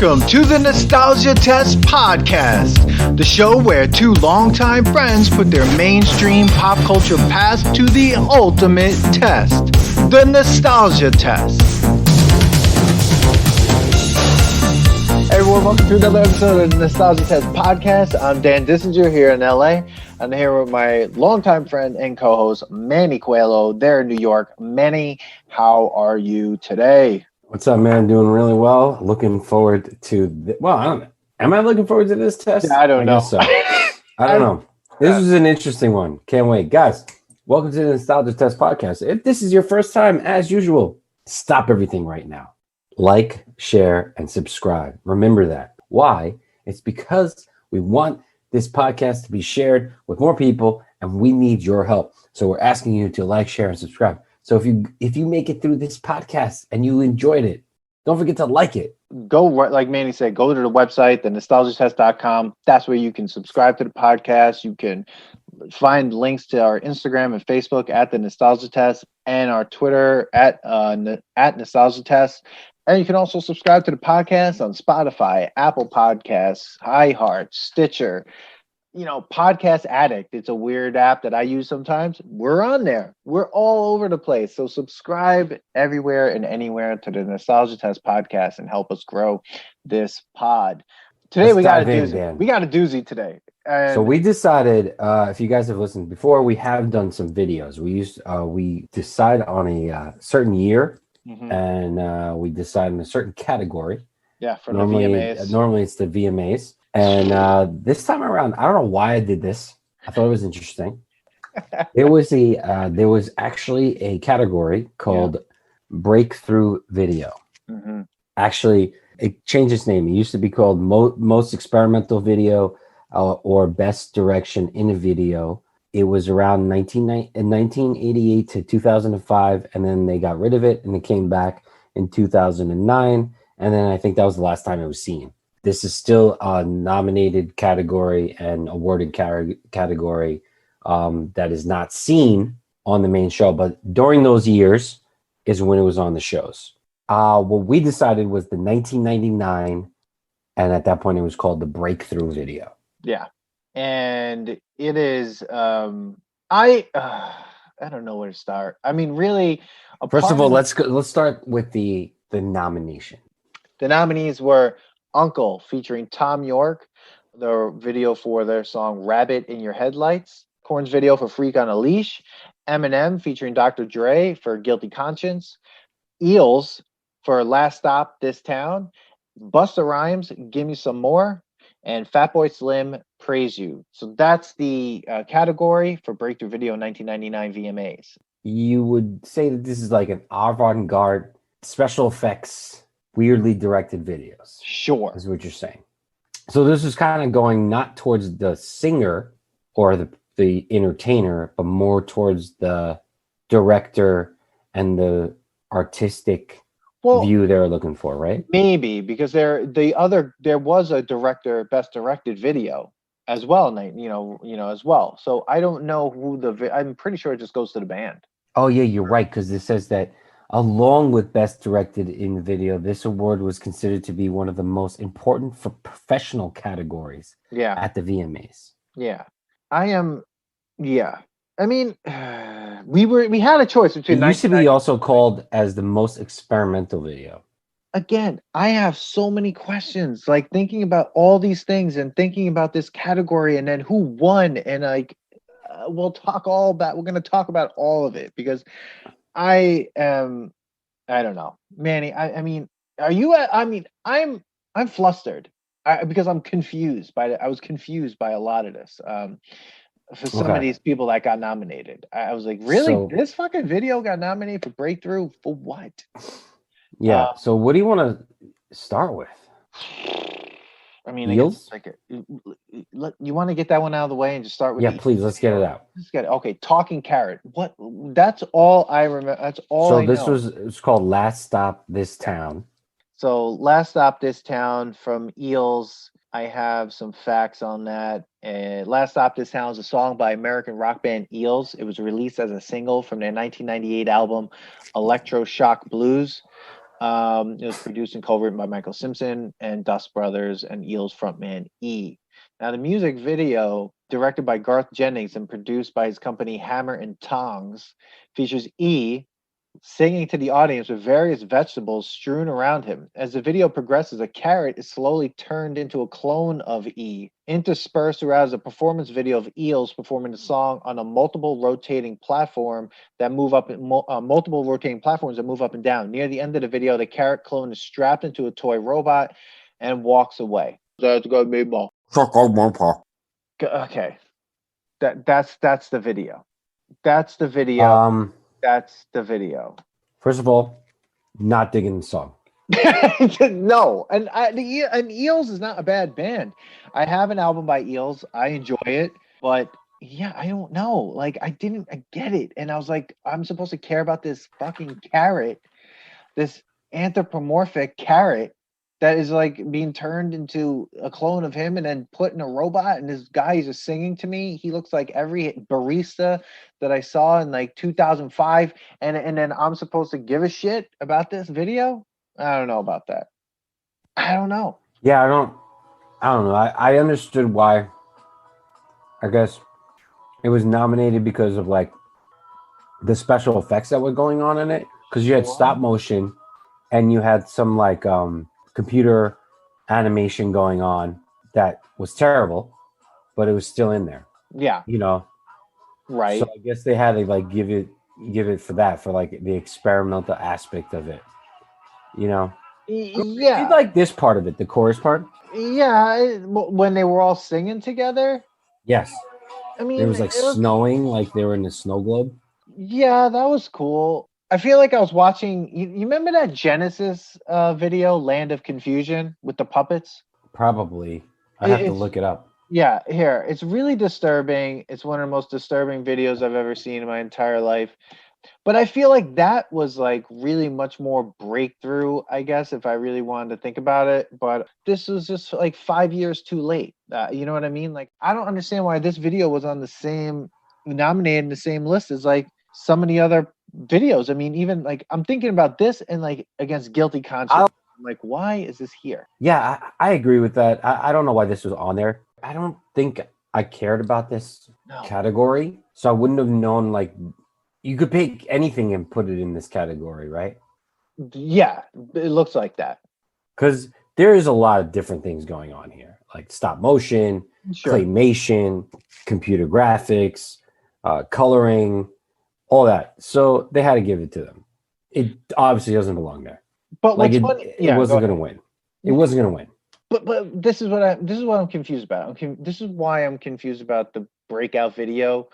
Welcome to the Nostalgia Test Podcast, the show where two longtime friends put their mainstream pop culture past to the ultimate test, the Nostalgia Test. Hey everyone, welcome to another episode of the Nostalgia Test Podcast. I'm Dan Dissinger here in LA. I'm here with my longtime friend and co-host, Manny Coelho, there in New York. Manny, how are you today? What's up, man? Doing really well. Looking forward to I don't know. Am I looking forward to this test? Yeah, I don't know. Guess so. I don't know. This is an interesting one. Can't wait. Guys, welcome to the Nostalgia Test Podcast. If this is your first time, as usual, stop everything right now. Like, share, and subscribe. Remember that. Why? It's because we want this podcast to be shared with more people, and we need your help. So we're asking you to like, share, and subscribe. So if you make it through this podcast and you enjoyed it, don't forget to like it. Go, like Manny said, go to the website, thenostalgiatest.com. That's where you can subscribe to the podcast. You can find links to our Instagram and Facebook at The Nostalgia Test and our Twitter at Nostalgia Test. And you can also subscribe to the podcast on Spotify, Apple Podcasts, iHeart, Stitcher, Podcast Addict. It's a weird app that I use sometimes. We're on there. We're all over the place. So subscribe everywhere and anywhere to the Nostalgia Test Podcast and help us grow this pod. Today we got a doozy. Dan. We got a doozy today. And so we decided, if you guys have listened before, we have done some videos. We decide on a certain year. Mm-hmm. And we decide on a certain category. Yeah, for the VMAs. Normally it's the VMAs. And this time around, I don't know why I did this. I thought it was interesting. There was actually a category called Breakthrough Video. Mm-hmm. Actually, it changed its name. It used to be called Most Experimental Video or Best Direction in a Video. It was around 1988 to 2005, and then they got rid of it, and it came back in 2009, and then I think that was the last time it was seen. This is still a nominated category and awarded category that is not seen on the main show, but during those years is when it was on the shows. What we decided was the 1999, and at that point it was called the Breakthrough Video. Yeah. And it is, I don't know where to start. I mean, really. First of all, let's start with the nomination. The nominees were Unkle featuring Thom Yorke, the video for their song "Rabbit in Your Headlights," Korn's video for "Freak on a Leash," Eminem featuring Dr.Dre for "Guilty Conscience," Eels for "Last Stop This Town," Busta Rhymes "Gimme Some More," and Fatboy Slim, Praise You. So that's the category for Breakthrough Video 1999 VMAs. You would say that this is like an avant-garde, special effects, weirdly directed videos. Sure. Is what you're saying. So this is kind of going not towards the singer or the entertainer, but more towards the director and the artistic view they're looking for, right? Maybe, because there was a best directed video as well, as well. So I don't know who I'm pretty sure it just goes to the band. Oh yeah, you're right, because it says that along with best directed in video, this award was considered to be one of the most important for professional categories. Yeah. At the VMAs. Yeah, I mean, we had a choice between. It used to be also called as the most experimental video. Again, I have so many questions, like thinking about all these things and thinking about this category and then who won. And we're going to talk about all of it because I don't know, Manny. I mean, are you, I'm flustered because I'm confused I was confused by a lot of this. For some of these people that got nominated. I was like, really? So, this fucking video got nominated for Breakthrough? For what? Yeah. So what do you want to start with? I mean, Eels? You want to get that one out of the way and just start with please, let's get it out. Let's get it. Okay, Talking Carrot. What? That's all I remember. That's all I know. So it's called Last Stop This Town. So Last Stop This Town from Eels. I have some facts on that. Last Stop This Town is a song by American rock band Eels. It was released as a single from their 1998 album Electroshock Blues. It was produced and co-written by Michael Simpson and Dust Brothers and Eels frontman E. Now, the music video, directed by Garth Jennings and produced by his company Hammer and Tongs, features E singing to the audience with various vegetables strewn around him. As the video progresses, a carrot is slowly turned into a clone of E. Interspersed throughout is a performance video of Eels performing the song on a multiple rotating platform that move up multiple rotating platforms that move up and down. Near the end of the video, the carrot clone is strapped into a toy robot and walks away. That's got me ball. Okay, that's the video. That's the video. That's the video. First of all, not digging the song. No, and Eels is not a bad band. I have an album by Eels. I enjoy it, but yeah, I don't know. Like, I get it, and I was like, I'm supposed to care about this fucking carrot, this anthropomorphic carrot that is like being turned into a clone of him and then put in a robot. And this guy is just singing to me. He looks like every barista that I saw in like 2005. And then I'm supposed to give a shit about this video. I don't know about that. I don't know. Yeah, I don't know. I understood why. I guess it was nominated because of like the special effects that were going on in it. Because you had stop motion and you had some like computer animation going on that was terrible, but it was still in there. Yeah. You know? Right. So I guess they had to like give it for that, for like the experimental aspect of it. You know? Yeah. You like this part of it, the chorus part? Yeah. When they were all singing together? Yes. I mean, it was like snowing, like they were in a snow globe. Yeah, that was cool. I feel like I was watching. You remember that Genesis video, Land of Confusion, with the puppets? Probably. I have to look it up. Yeah, here. It's really disturbing. It's one of the most disturbing videos I've ever seen in my entire life. But I feel like that was like really much more breakthrough, I guess, if I really wanted to think about it. But this was just like 5 years too late. You know what I mean? Like, I don't understand why this video was on the same, nominated in the same list as like some of the other videos. I mean, even like I'm thinking about this and like against Guilty Conscience. I'm like, why is this here? Yeah, I agree with that. I don't know why this was on there. I don't think I cared about this category. So I wouldn't have known, like, you could pick anything and put it in this category, right? Yeah, it looks like that. Because there is a lot of different things going on here, like stop motion, claymation, computer graphics, coloring, all that. So they had to give it to them. It obviously doesn't belong there. But like it wasn't going to win. It wasn't going to win. But this is what I'm confused about. This is why I'm confused about the breakout video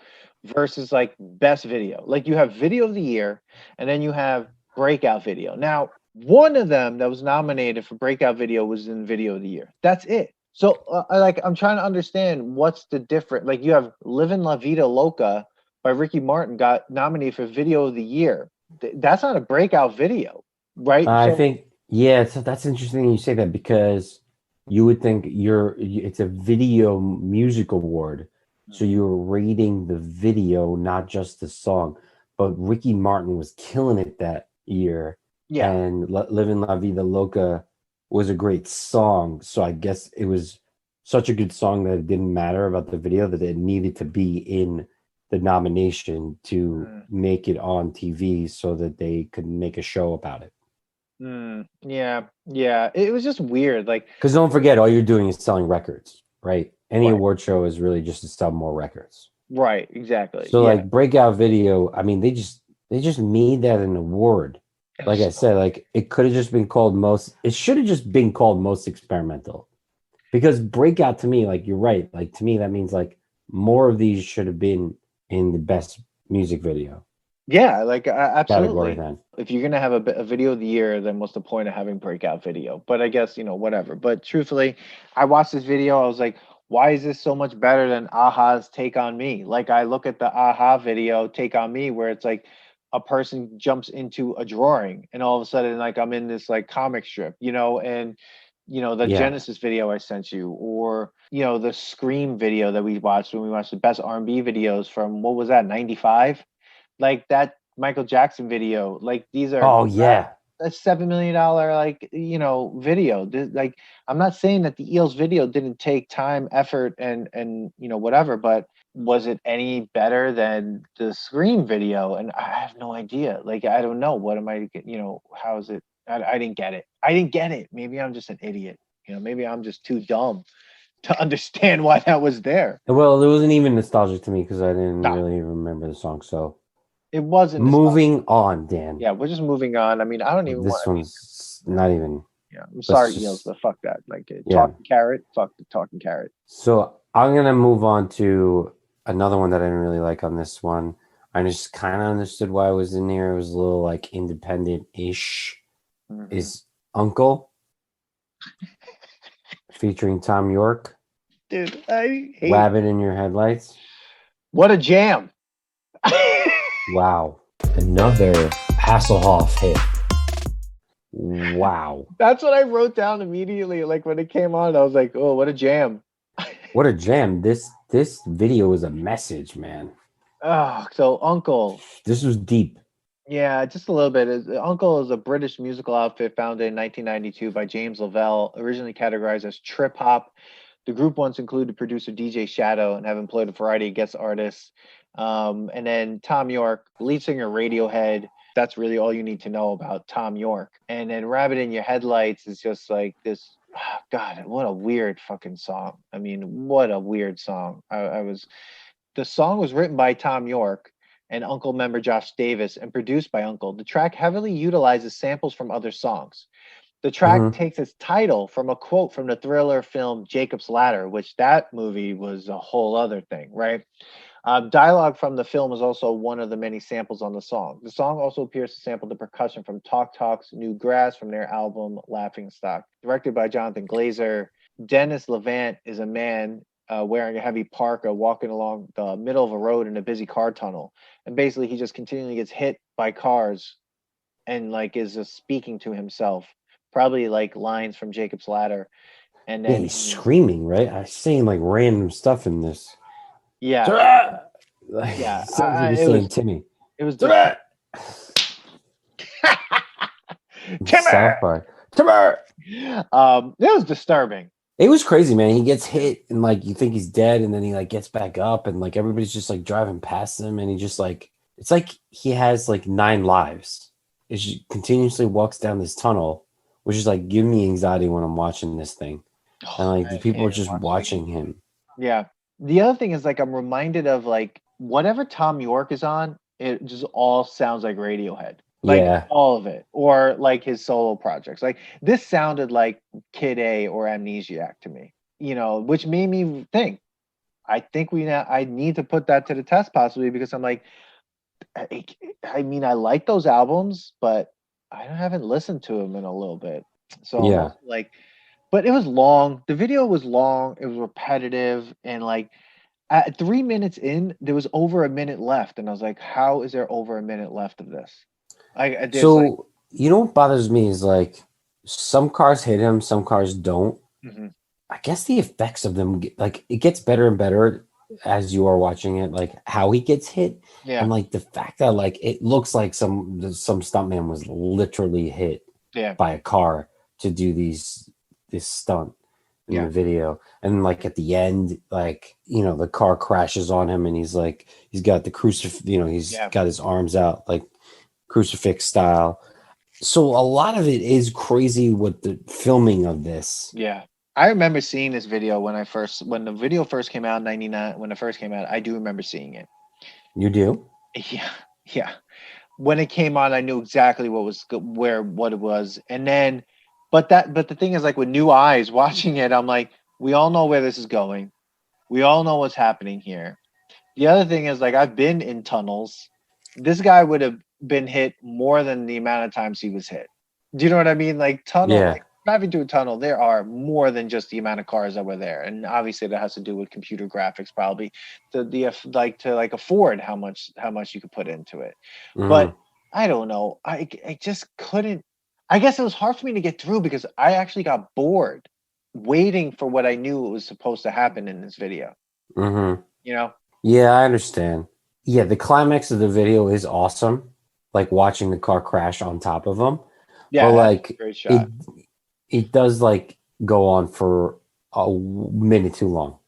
versus like best video. Like, you have video of the year and then you have breakout video. Now, one of them that was nominated for breakout video was in video of the year. That's it. So I'm trying to understand what's the difference. Like, you have Livin' La Vida Loca by Ricky Martin got nominated for video of the year. That's not a breakout video, right? I think, yeah, so that's interesting you say that, because you would think it's a video music award. So you're rating the video, not just the song. But Ricky Martin was killing it that year. Yeah. And Livin' La Vida Loca was a great song. So I guess it was such a good song that it didn't matter about the video, that it needed to be in the nomination to make it on TV so that they could make a show about it. Yeah. It was just weird. Like, because don't forget, all you're doing is selling records, right? Any award show is really just to sell more records. Right, exactly. So like breakout video, I mean, they just made that an award. Like I said, like it could have just been called it should have just been called most experimental. Because breakout, to me, like, you're right. Like, to me, that means like more of these should have been in the best music video. Yeah, like absolutely. Then. If you're gonna have a video of the year, then what's the point of having breakout video? But I guess, whatever. But truthfully, I watched this video. I was like, why is this so much better than Aha's Take on Me? Like, I look at the Aha video, Take on Me, where it's like a person jumps into a drawing and all of a sudden, like, I'm in this like comic strip, and the Genesis video I sent you, or the Scream video that we watched when we watched the best R&B videos from, what was that, 95? Like that Michael Jackson video. Like, these are a $7 million like video. Like, I'm not saying that the Eels video didn't take time, effort, and whatever, but was it any better than the Scream video? And I have no idea. Like, I don't know. What am I? How is it? I didn't get it. I didn't get it. Maybe I'm just an idiot. Maybe I'm just too dumb to understand why that was there. Well, it wasn't even nostalgic to me because I didn't No. really remember the song. So It wasn't moving on, Dan. Yeah, we're just moving on. I mean, I don't even This want. one's not even. Yeah, I'm sorry, just- Eels, but fuck that. Like, Yeah. talking carrot, fuck the talking carrot. So I'm gonna move on to another one that I didn't really like on this one. I just kind of understood why it was in there. It was a little like independent-ish. Mhm. Is Unkle featuring Thom Yorke? Dude, I hate Rabbit in your headlights. What a jam! Wow. Another Hasselhoff hit. Wow. That's what I wrote down immediately. Like, when it came on, I was like, "Oh, what a jam!" What a jam. This video is a message, man. Oh, so Unkle. This was deep. Yeah, just a little bit. Unkle is a British musical outfit founded in 1992 by James Lavelle, originally categorized as trip hop. The group once included producer DJ Shadow and have employed a variety of guest artists. And then Thom Yorke, lead singer Radiohead. That's really all you need to know about Thom Yorke. And then Rabbit in Your Headlights is just like this. Oh, God, what a weird fucking song. I mean, what a weird song. The song was written by Thom Yorke and Unkle member Josh Davis and produced by Unkle. The track heavily utilizes samples from other songs. The track takes its title from a quote from the thriller film Jacob's Ladder, which that movie was a whole other thing, right? Dialogue from the film is also one of the many samples on the song. The song also appears to sample the percussion from Talk Talk's New Grass from their album Laughing Stock. Directed by Jonathan Glazer, Dennis Levant is a man wearing a heavy parka walking along the middle of a road in a busy car tunnel. And basically he just continually gets hit by cars and like is just speaking to himself. Probably like lines from Jacob's Ladder. And then Yeah, he's screaming, right? I'm saying like random stuff in this. Yeah. Like, Yeah. sounds like he's saying Timmy. It was Timmy! South Park. Timmy! It was disturbing. It was crazy, man. He gets hit and like you think he's dead, and then he like gets back up, and like everybody's just like driving past him, and he just like it's like he has like 9 lives. He continuously walks down this tunnel, which is like giving me anxiety when I'm watching this thing. And like the people are just watching him. Yeah. The other thing is like I'm reminded of like whatever Thom Yorke is on, it just all sounds like Radiohead. Like all of it. Or like his solo projects. Like this sounded like Kid A or Amnesiac to me. Which made me think. I need to put that to the test possibly because I'm like, I mean, I like those albums, but I haven't listened to them in a little bit. So yeah, like, but it was long. The video was long. It was repetitive. And like at 3 minutes in, there was over a minute left. And I was like, how is there over a minute left of this? So, you know what bothers me is like some cars hit him, some cars don't. Mm-hmm. I guess the effects of them, like it gets better and better as you are watching it, like how he gets hit. Yeah. And like the fact that like it looks like some stuntman was literally hit by a car to do this stunt in the video. And like at the end, like, the car crashes on him and he's like, he's got the he's got his arms out like crucifix style. So a lot of it is crazy with the filming of this. Yeah. I remember seeing this video when the video first came out in 99, when it first came out. I do remember seeing it. You do? Yeah. When it came on, I knew exactly what it was. And then, but the thing is like with new eyes watching it, I'm like, we all know where this is going. We all know what's happening here. The other thing is like, I've been in tunnels. This guy would have been hit more than the amount of times he was hit. Do you know what I mean? Like tunnel, like driving through a tunnel, there are more than just the amount of cars that were there, and obviously that has to do with computer graphics, probably to afford how much you could put into it. Mm-hmm. But I don't know. I just couldn't. I guess it was hard for me to get through because I actually got bored waiting for what I knew was supposed to happen in this video. Mm-hmm. Yeah, I understand. Yeah, the climax of the video is awesome. Like watching the car crash on top of him. Yeah, but that's like a great shot. it does like go on for a minute too long.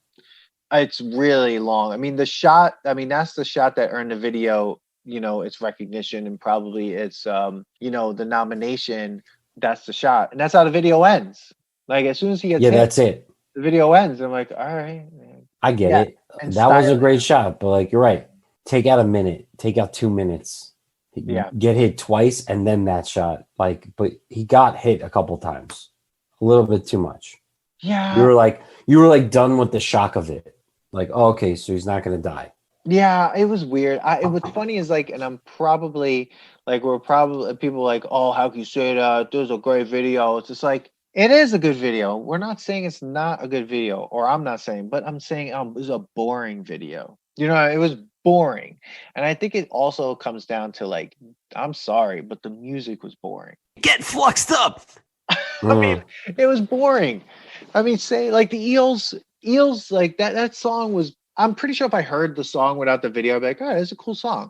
It's really long. I mean, the shot. I mean, that's the shot that earned the video, its recognition and probably its, the nomination. That's the shot, and that's how the video ends. Like as soon as he gets Yeah, hit, that's it. the video ends. I'm like, all right, man. I get Yeah, it. and That was a styling. great shot, but like you're right. Take out a minute, take out 2 minutes, Yeah, get hit twice, and then that shot. Like, but he got hit a couple times, a little bit too much. yeah, You were like done with the shock of it. Like, oh, okay, so he's not gonna die. yeah. It was weird. What's funny is like, and I'm probably like, we're probably people like, oh, how can you say that? There's a great video. It's just like it is a good video. We're not saying it's not a good video, or I'm not saying, but I'm saying it was a boring video. It was boring, and I think it also comes down to like, I'm sorry, but the music was boring. Get fluxed up. I mean, it was boring. I mean, say like the Eels, like that song was. I'm pretty sure if I heard the song without the video, I'd be like, all right, it's a cool song.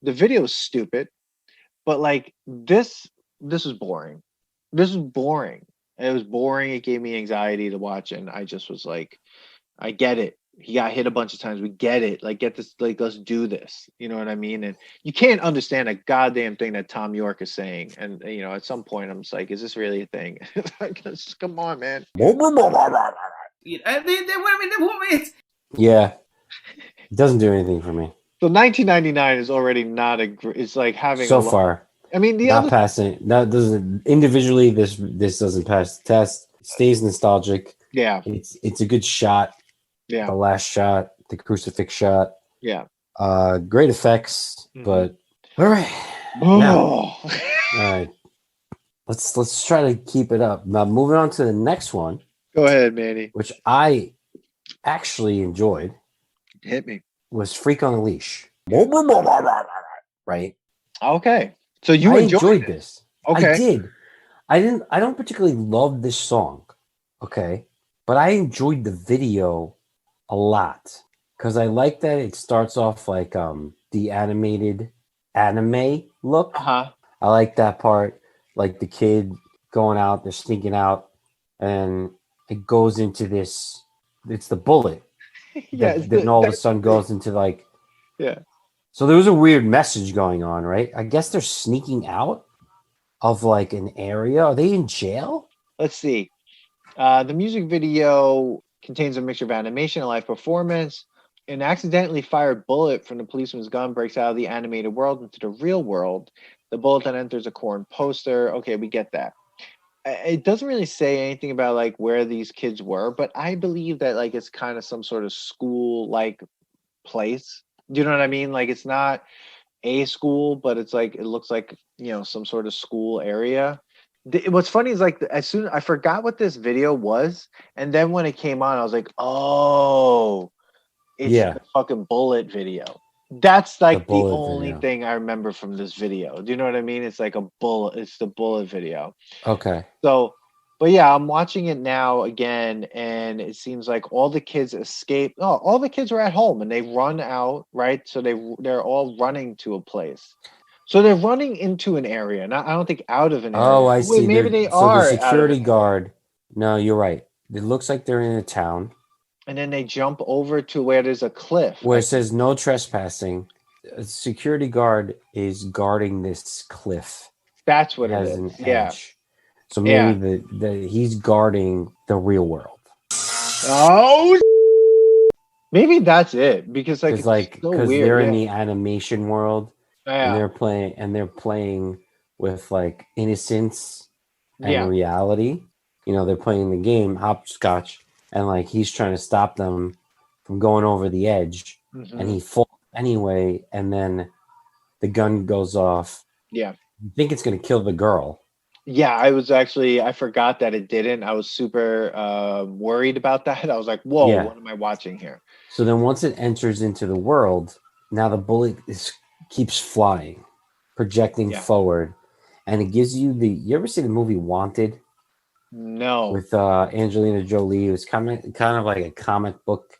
The video is stupid, but like this was boring. This was boring. It was boring. It gave me anxiety to watch, and I just was like, I get it. He got hit a bunch of times. We get it. Like, get this. Like, let's do this. You know what I mean? And you can't understand a goddamn thing that Thom Yorke is saying. And at some point, I'm just like, is this really a thing? Like, come on, man. Yeah, it doesn't do anything for me. So 1999 is already not it's like having so far. I mean, not passing. That doesn't individually. This doesn't pass the test. It stays nostalgic. Yeah, it's a good shot. Yeah, the last shot, the crucifix shot. Yeah, great effects. But all right, now, all right. Let's try to keep it up. Now, moving on to the next one. Go ahead, Manny. Which I actually enjoyed. Hit me. Was Freak on a Leash. Right. Okay. So you enjoyed this. Okay. I did. I don't particularly love this song. Okay. But I enjoyed the video a lot. Because I like that it starts off like the animated anime look. Uh-huh. I like that part. Like the kid going out, they're sneaking out, and it goes into this. It's the bullet. Yeah. Then all of a sudden goes into like. Yeah. So there was a weird message going on, right? I guess they're sneaking out of like an area. Are they in jail? Let's see. The music video contains a mixture of animation and live performance. An accidentally fired bullet from the policeman's gun breaks out of the animated world into the real world. The bullet then enters a Korn poster. Okay, we get that. It doesn't really say anything about like where these kids were, but I believe that like it's kind of some sort of school like place. Do you know what I mean? Like it's not a school, but it's like it looks like some sort of school area. What's funny is like as soon I forgot what this video was, and then when it came on, I was like, oh, it's the fucking bullet video. That's like the only thing I remember from this video. Do you know what I mean? It's like a bullet. It's the bullet video. Okay. So, but yeah, I'm watching it now again, and it seems like all the kids escape. Oh, all the kids were at home, and they run out, right? So they're all running to a place. So they're running into an area, not I don't think out of an area. Oh, I see. Maybe they are. So the security guard. No, you're right. It looks like they're in a town. And then they jump over to where there's a cliff. Where it says no trespassing. A security guard is guarding this cliff. That's what it is. Yeah. So maybe he's guarding the real world. Oh, maybe that's it. Because because they're in the animation world, and they're playing with like innocence and reality. They're playing the game hopscotch. And like he's trying to stop them from going over the edge, and he falls anyway. And then the gun goes off. Yeah, you think it's gonna kill the girl? Yeah, I forgot that it didn't. I was super worried about that. I was like, "Whoa, what am I watching here?" So then, once it enters into the world, now the bullet keeps flying, projecting forward, and it gives you the. You ever see the movie Wanted? No. With Angelina Jolie. It was kind of like a comic book,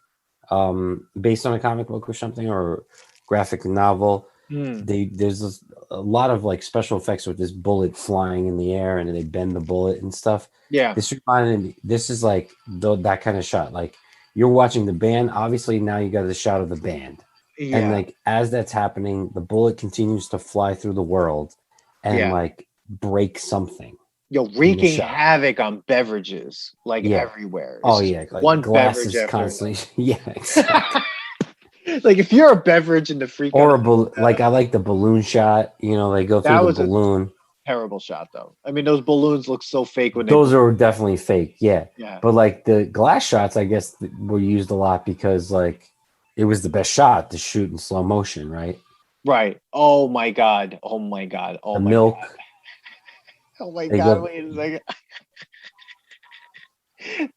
based on a comic book or something, or graphic novel. There's a lot of like special effects with this bullet flying in the air and they bend the bullet and stuff. Yeah. This reminded me, this is like that kind of shot. Like you're watching the band, obviously now you got the shot of the band. Yeah. And like as that's happening, the bullet continues to fly through the world and like break something. Yo, wreaking havoc on beverages like everywhere. Oh yeah, like one glass beverage is constantly. Yeah, exactly. Like if you're a beverage in the freak or like I like the balloon shot. You know, they go through the balloon. Terrible shot though. I mean, those balloons look so fake when those are definitely fake. Yeah. Yeah. But like the glass shots, I guess were used a lot because like it was the best shot to shoot in slow motion, right? Right. Oh my god. Oh my god. Oh the my milk. God. Oh my god. Wait a second.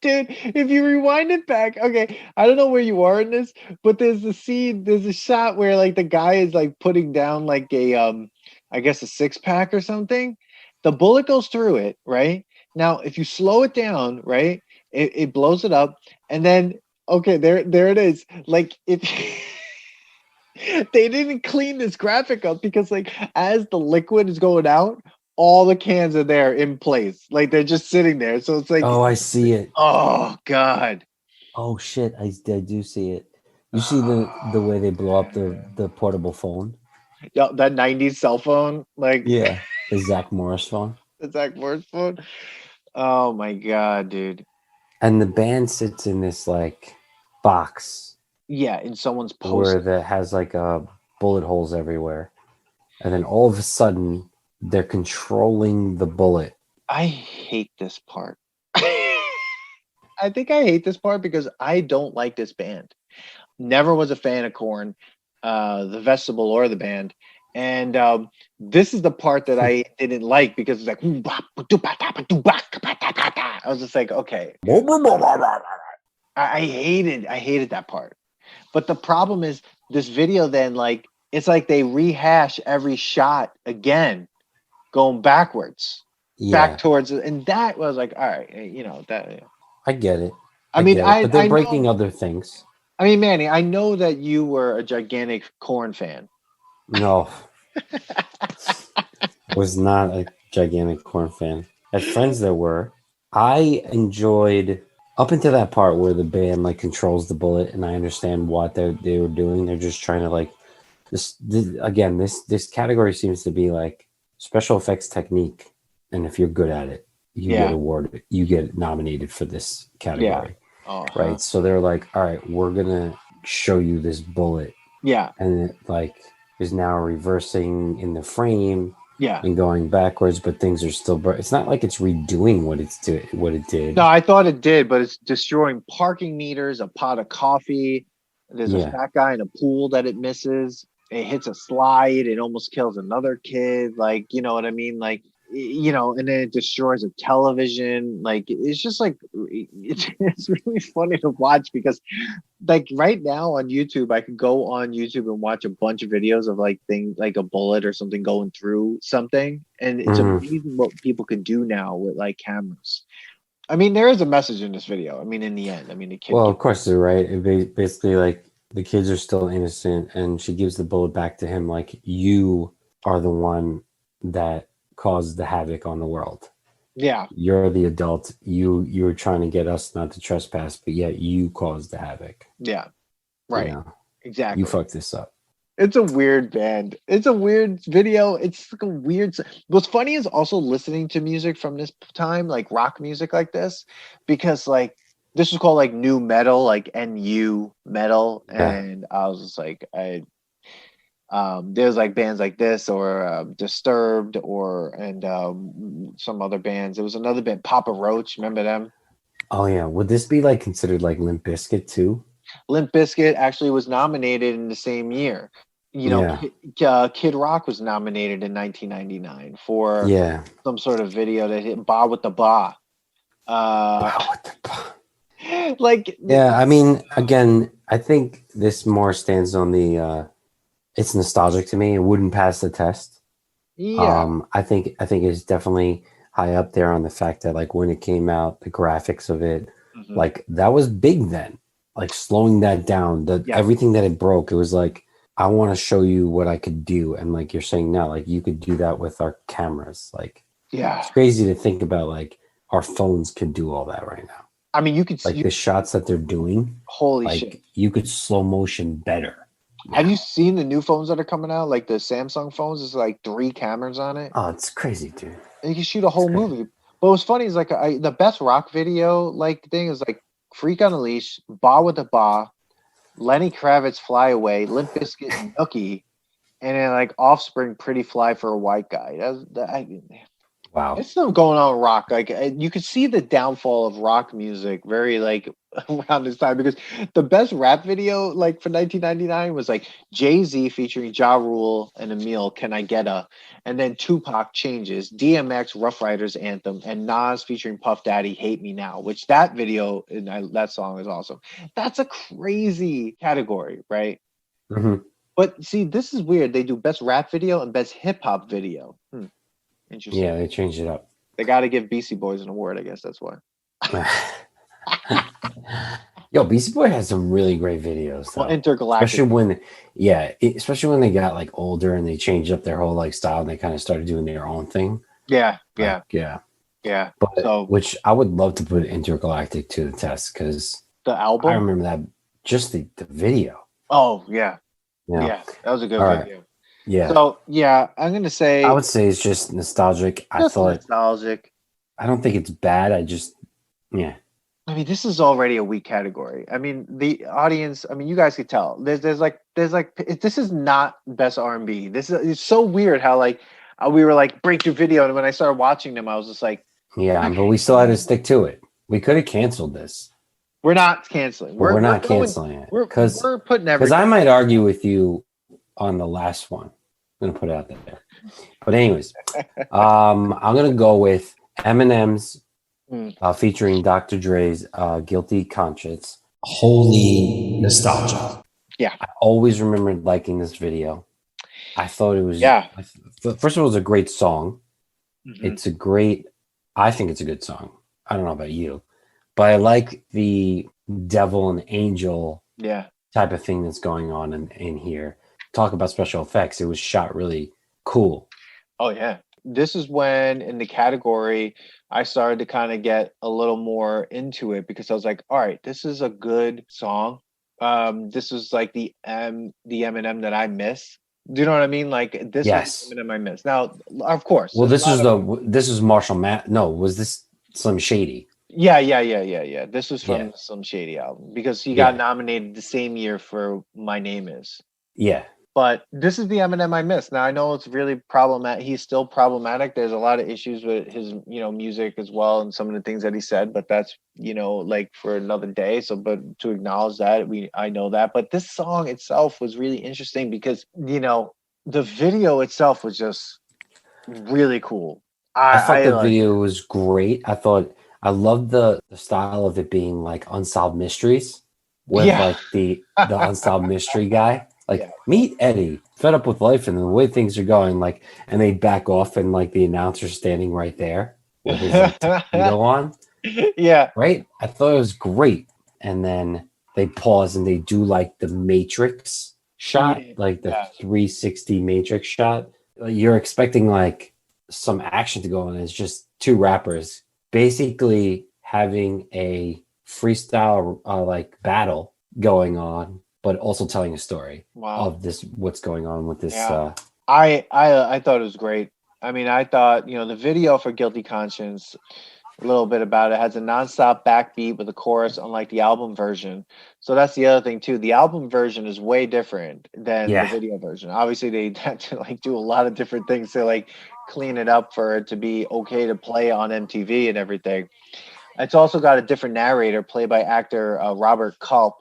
Dude, if you rewind it back, okay, I don't know where you are in this, but there's a shot where like the guy is like putting down like a I guess a 6-pack or something. The bullet goes through it, right? Now, if you slow it down, right, it blows it up, and then okay, there it is. Like if they didn't clean this graphic up because like as the liquid is going out, all the cans are there in place. Like they're just sitting there. So it's like, oh, I see it. Oh god. Oh shit, I do see it. You see the way they blow up the portable phone? Yeah, that 90s cell phone. Like yeah, the Zach Morris phone. The Zach Morris phone. Oh my god, dude. And the band sits in this like box. Yeah, in someone's post where that has like bullet holes everywhere. And then all of a sudden they're controlling the bullet. I hate this part. I think I hate this part because I don't like this band. Never was a fan of Korn, the Vegetable or the band. And this is the part that I didn't like because it's like I was just like, okay. I hated that part. But the problem is this video then like it's like they rehash every shot again, going backwards. Back towards it. And that was like, all right, you know, that I get it. But they're breaking other things. I mean, Manny, I know that you were a gigantic Korn fan. No. Was not a gigantic Korn fan. At friends there were. I enjoyed up until that part where the band like controls the bullet, and I understand what they were doing. They're just trying to like this category seems to be like special effects technique, and if you're good at it, you get awarded, you get nominated for this category. Right? So they're like, all right, we're gonna show you this bullet. Yeah. And it like is now reversing in the frame. Yeah. And going backwards, but things are still it's not like it's redoing what it did. No, I thought it did, but it's destroying parking meters, a pot of coffee. There's a fat guy in a pool that it misses. It hits a slide, it almost kills another kid. Like, you know what I mean? Like, you know, and then it destroys a television. Like, it's just like it's really funny to watch because like right now on YouTube, I could go on YouTube and watch a bunch of videos of like things like a bullet or something going through something, and it's amazing what people can do now with like cameras. I mean, there is a message in this video. I mean, in the end, I mean, the kid. Well, of course they're right. It basically like the kids are still innocent, and she gives the bullet back to him like, you are the one that caused the havoc on the world. Yeah. You're the adult. You're trying to get us not to trespass, but yet you caused the havoc. Yeah. Right. You know, exactly. You fucked this up. It's a weird band. It's a weird video. It's like a weird. What's funny is also listening to music from this time, like rock music like this, because like this was called like new metal, like NU metal, and I was just like, there's like bands like this or Disturbed and some other bands. There was another band, Papa Roach. Remember them? Oh yeah. Would this be like considered like Limp Bizkit too? Limp Bizkit actually was nominated in the same year. You know, Kid Rock was nominated in 1999 for some sort of video that hit Ba with the Ba. Like, I mean, again, I think this more stands on the it's nostalgic to me. It wouldn't pass the test. Yeah. I think it's definitely high up there on the fact that like when it came out, the graphics of it, like that was big then. Like slowing that down, everything that it broke, it was like I want to show you what I could do. And like you're saying now, like you could do that with our cameras. Like, Yeah. it's crazy to think about like our phones could do all that right now. I mean, you could like the shots that they're doing. Holy like, shit. You could slow motion better. Have you seen the new phones that are coming out? Like the Samsung phones, there's like 3 cameras on it. Oh, it's crazy, dude. And you can shoot a whole movie. But what's funny is like the best rock video like thing is like Freak on a Leash, Ba with a Ba, Lenny Kravitz, Fly Away, Limp Bizkit, Nookie, and then like Offspring, Pretty Fly for a White Guy. Wow. It's still going on with rock. Like you could see the downfall of rock music very like around this time, because the best rap video like for 1999 was like Jay-Z featuring Ja Rule and Emil, Can I Get A? And then Tupac, Changes, DMX, Rough Riders Anthem, and Nas featuring Puff Daddy, Hate Me Now, which that video and that song is awesome. That's a crazy category, right? Mm-hmm. But see, this is weird. They do best rap video and best hip hop video. Interesting. Yeah, they changed it up. They got to give Beastie Boys an award, I guess that's why. Yo, Beastie Boy has some really great videos. Well, Intergalactic. Especially when they got like older and they changed up their whole like style and they kind of started doing their own thing. Yeah. But which I would love to put Intergalactic to the test, because the album. I remember that, just the video. Oh yeah, that was a good video. Right. Yeah. So I'm gonna say I would say it's just nostalgic. Nostalgic. I don't think it's bad. I mean, this is already a weak category. I mean, the audience. I mean, you guys could tell. There's like this is not best R&B. It's so weird how like we were like breakthrough video, and when I started watching them, I was just like, but we still had to stick to it. We could have canceled this. We're not canceling. We're not canceling it because we're putting everything. Because I might argue with you on the last one. I'm gonna put it out there. But anyways, I'm gonna go with Eminem's featuring Dr. Dre's Guilty Conscience. Holy nostalgia. Yeah. I always remembered liking this video. I thought it was first of all, it's a great song. Mm-hmm. I think it's a good song. I don't know about you, but I like the devil and angel type of thing that's going on in here. Talk about special effects. It was shot really cool. Oh yeah. This is when in the category I started to kind of get a little more into it, because I was like, all right, this is a good song. This is like the Eminem that I miss. Do you know what I mean? Like this is Eminem I miss. Now, of course. Well, this is Marshall Matt. No, was this Slim Shady? Yeah. This was from the Slim Shady album, because he got nominated the same year for My Name Is. Yeah. But this is the Eminem I miss. Now I know it's really problematic. He's still problematic. There's a lot of issues with his, music as well, and some of the things that he said. But that's, like for another day. So, but to acknowledge that, I know that. But this song itself was really interesting because, the video itself was just really cool. I thought the video was great. I loved the style of it being like Unsolved Mysteries with like the Unsolved Mystery guy. Like, meet Eddie, fed up with life and the way things are going, like, and they back off and like the announcer's standing right there with his tuxedo on. Yeah. Right? I thought it was great. And then they pause and they do like the Matrix shot, like the 360 Matrix shot. You're expecting like some action to go on. It's just two rappers basically having a freestyle like battle going on, but also telling a story of what's going on with this. I thought it was great. I mean, I thought, the video for Guilty Conscience, a little bit about it, has a nonstop backbeat with a chorus, unlike the album version. So that's the other thing too. The album version is way different than the video version. Obviously, they had to like do a lot of different things to like clean it up for it to be okay to play on MTV and everything. It's also got a different narrator played by actor Robert Culp.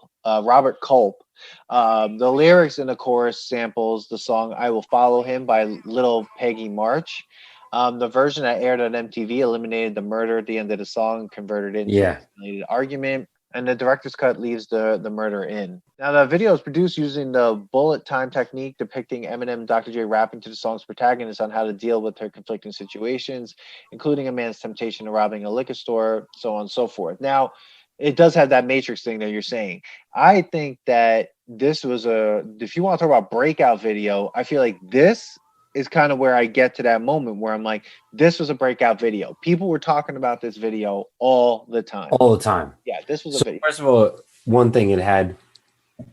The lyrics in the chorus samples the song I Will Follow Him by Little Peggy March. The version that aired on MTV eliminated the murder at the end of the song, converted it into a related argument, and the director's cut leaves the murder in. Now, the video is produced using the bullet time technique, depicting Eminem and Dr. Dre rapping to the song's protagonist on how to deal with her conflicting situations, including a man's temptation of robbing a liquor store, so on and so forth. Now, it does have that Matrix thing that you're saying. I think that this was if you want to talk about breakout video, I feel like this is kind of where I get to that moment where I'm like, this was a breakout video. People were talking about this video all the time. All the time. Yeah, this was a video. First of all, one thing, it had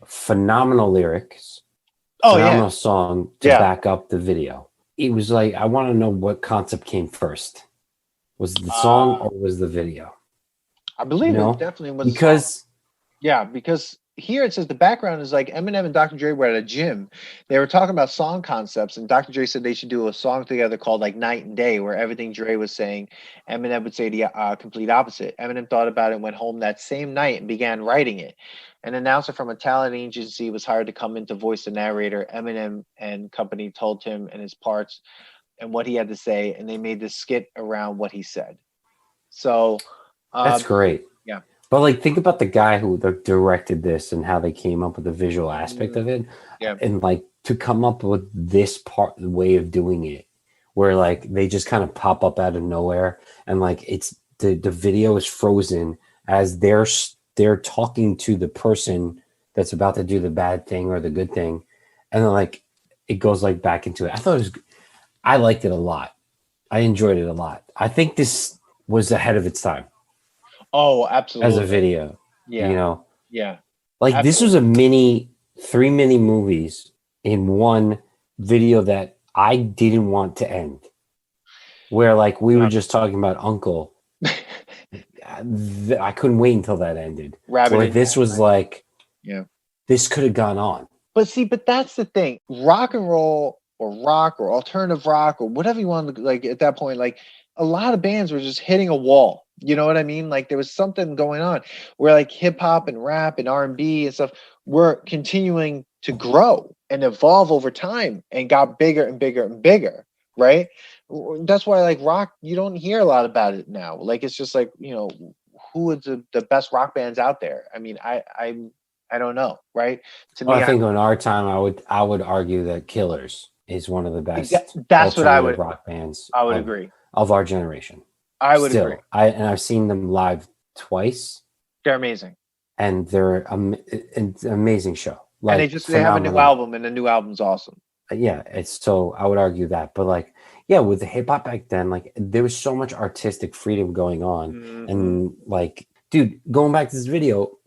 phenomenal lyrics, phenomenal song to back up the video. It was like, I want to know what concept came first. Was it the song or was the video? I believe it definitely was. Because here it says the background is like Eminem and Dr. Dre were at a gym. They were talking about song concepts, and Dr. Dre said they should do a song together called like Night and Day, where everything Dre was saying, Eminem would say the complete opposite. Eminem thought about it and went home that same night and began writing it. An announcer from a talent agency was hired to come in to voice the narrator. Eminem and company told him and his parts and what he had to say, and they made this skit around what he said. So that's great. Yeah. But like, think about the guy who directed this and how they came up with the visual aspect of it. Yeah. And like, to come up with this way of doing it, where like they just kind of pop up out of nowhere, and like it's the video is frozen as they're talking to the person that's about to do the bad thing or the good thing, and then like it goes like back into it. I liked it a lot. I enjoyed it a lot. I think this was ahead of its time. Oh, absolutely. As a video. Yeah. You know? Yeah. Like absolutely. This was three mini movies in one video that I didn't want to end. Where like we were just talking about Unkle. I couldn't wait until that ended. Where this was like, this could have gone on. But that's the thing. Rock and roll or rock or alternative rock or whatever you want to, like at that point, like a lot of bands were just hitting a wall. You know what I mean? Like there was something going on where like hip hop and rap and R&B and stuff were continuing to grow and evolve over time and got bigger and bigger and bigger. Right. That's why like rock, you don't hear a lot about it now. Like, it's just like, you know, who is the best rock bands out there? I mean, I don't know. Right. To me, I think in our time, I would argue that Killers is one of the best. That's what I would rock bands. I would agree. Of our generation. I would agree. I've seen them live twice. They're amazing, and they're an amazing show. Like, and they have a new album, and the new album's awesome. Yeah, I would argue that, but like, yeah, with the hip hop back then, like there was so much artistic freedom going on, and like, dude, going back to this video,